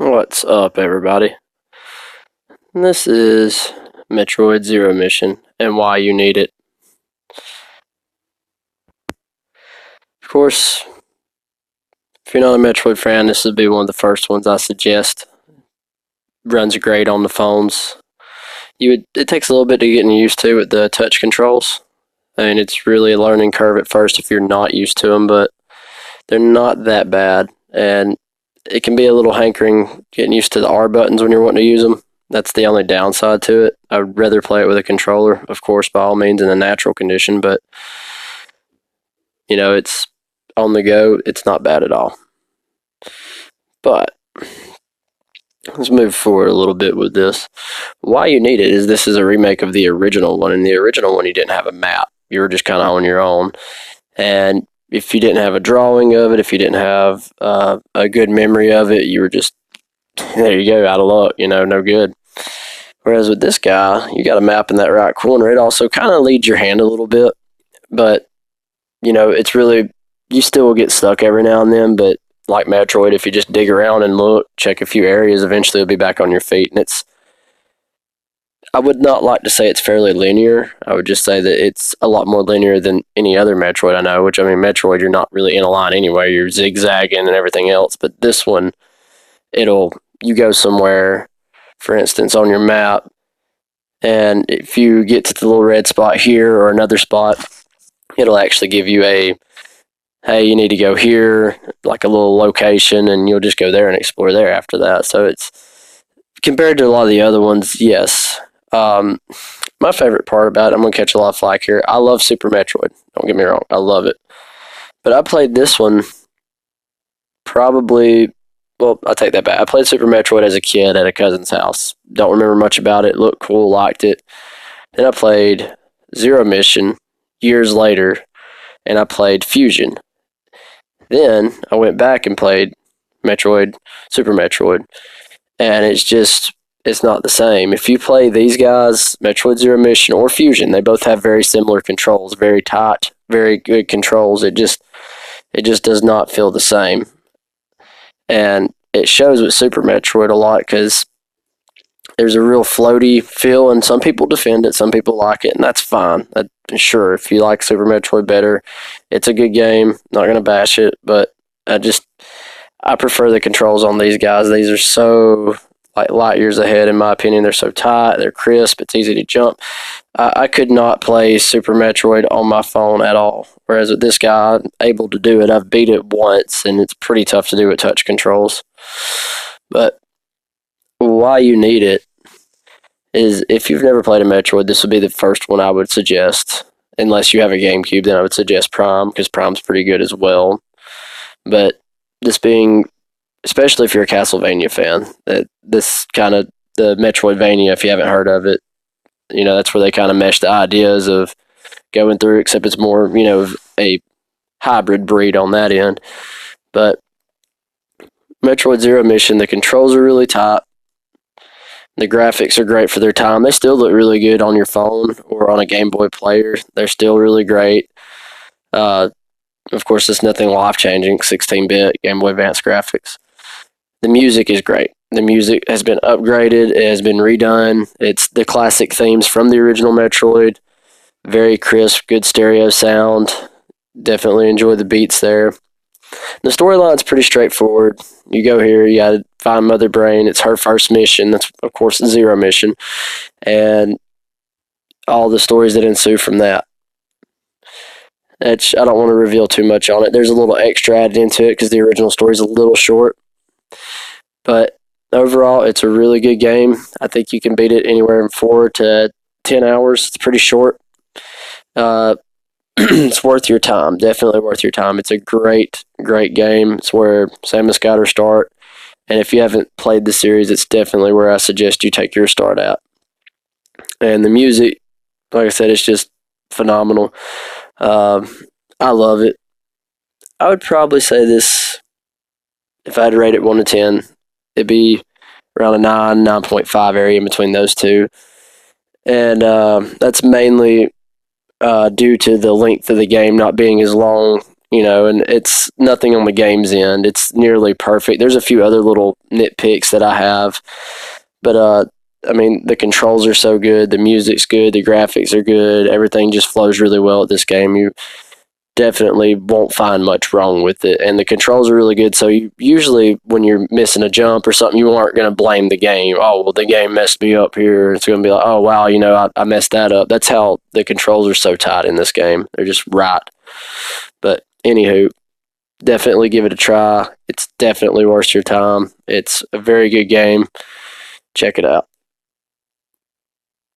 What's up, everybody? This is Metroid Zero Mission and why you need it. Of course, if you're not a Metroid fan, this would be one of the first ones I suggest. Runs great on the phones. It takes a little bit to get used to with the touch controls. I mean, it's really a learning curve at first if you're not used to them, but they're not that bad. And it can be a little hankering getting used to the R buttons when you're wanting to use them. That's the only downside to it. I'd rather play it with a controller, of course, by all means, in a natural condition, but it's on the go. It's not bad at all. But let's move forward a little bit with this. Why you need it is this is a remake of the original one. In the original one, you didn't have a map. You were just kind of on your own. And if you didn't have a drawing of it, if you didn't have a good memory of it, you were just, there you go, out of luck, no good. Whereas with this guy, you got a map in that right corner. It also kind of leads your hand a little bit, but it's really, you still get stuck every now and then, but like Metroid, if you just dig around and look, check a few areas, eventually you'll be back on your feet. And I would not like to say it's fairly linear. I would just say that it's a lot more linear than any other Metroid I know, which, I mean, Metroid, you're not really in a line anyway. You're zigzagging and everything else. But this one, you go somewhere, for instance, on your map, and if you get to the little red spot here or another spot, it'll actually give you hey, you need to go here, like a little location, and you'll just go there and explore there after that. So it's, compared to a lot of the other ones, yes. My favorite part about it, I'm going to catch a lot of flack here, I love Super Metroid. Don't get me wrong, I love it. But I played this one I take that back. I played Super Metroid as a kid at a cousin's house. Don't remember much about it. Looked cool, liked it. Then I played Zero Mission years later, and I played Fusion. Then I went back and played Metroid, Super Metroid, and it's not the same. If you play these guys, Metroid Zero Mission or Fusion, they both have very similar controls, very tight, very good controls. It just does not feel the same. And it shows with Super Metroid a lot because there's a real floaty feel, and some people defend it, some people like it, and that's fine. Sure, if you like Super Metroid better, it's a good game. Not going to bash it, but I prefer the controls on these guys. These are so light years ahead, in my opinion. They're so tight, they're crisp, it's easy to jump. I could not play Super Metroid on my phone at all, whereas with this guy, I'm able to do it. I've beat it once, and it's pretty tough to do with touch controls. But why you need it is, if you've never played a Metroid, this would be the first one I would suggest. Unless you have a GameCube, then I would suggest Prime, because Prime's pretty good as well. But this being, especially if you're a Castlevania fan, this kind of, the Metroidvania, if you haven't heard of it, that's where they kind of mesh the ideas of going through, except it's more, a hybrid breed on that end. But Metroid Zero Mission, the controls are really tight. The graphics are great for their time. They still look really good on your phone or on a Game Boy player. They're still really great. Of course, it's nothing life-changing, 16-bit Game Boy Advance graphics. The music is great. The music has been upgraded. It has been redone. It's the classic themes from the original Metroid. Very crisp, good stereo sound. Definitely enjoy the beats there. The storyline's pretty straightforward. You go here, you gotta find Mother Brain. It's her first mission. That's, of course, the Zero Mission. And all the stories that ensue from that. I don't want to reveal too much on it. There's a little extra added into it because the original story is a little short. But overall, it's a really good game. I think you can beat it anywhere from 4 to 10 hours. It's pretty short. It's worth your time. Definitely worth your time. It's a great, great game. It's where Samus got her start. And if you haven't played the series, it's definitely where I suggest you take your start at. And the music, like I said, it's just phenomenal. I love it. I would probably say this, if I had to rate it 1 to 10, it'd be around a 9.5 area in between those two. And that's mainly due to the length of the game not being as long and it's nothing on the game's end. It's nearly perfect. There's a few other little nitpicks that I have, but I mean, the controls are so good, the music's good, the graphics are good, everything just flows really well at this game. You definitely won't find much wrong with it, and the controls are really good. So usually when you're missing a jump or something, you aren't going to blame the game. Oh, well, the game messed me up here. It's going to be like, oh wow, I messed that up. That's how the controls are so tight in this game. They're just right. But anywho, definitely give it a try. It's definitely worth your time. It's a very good game. Check it out.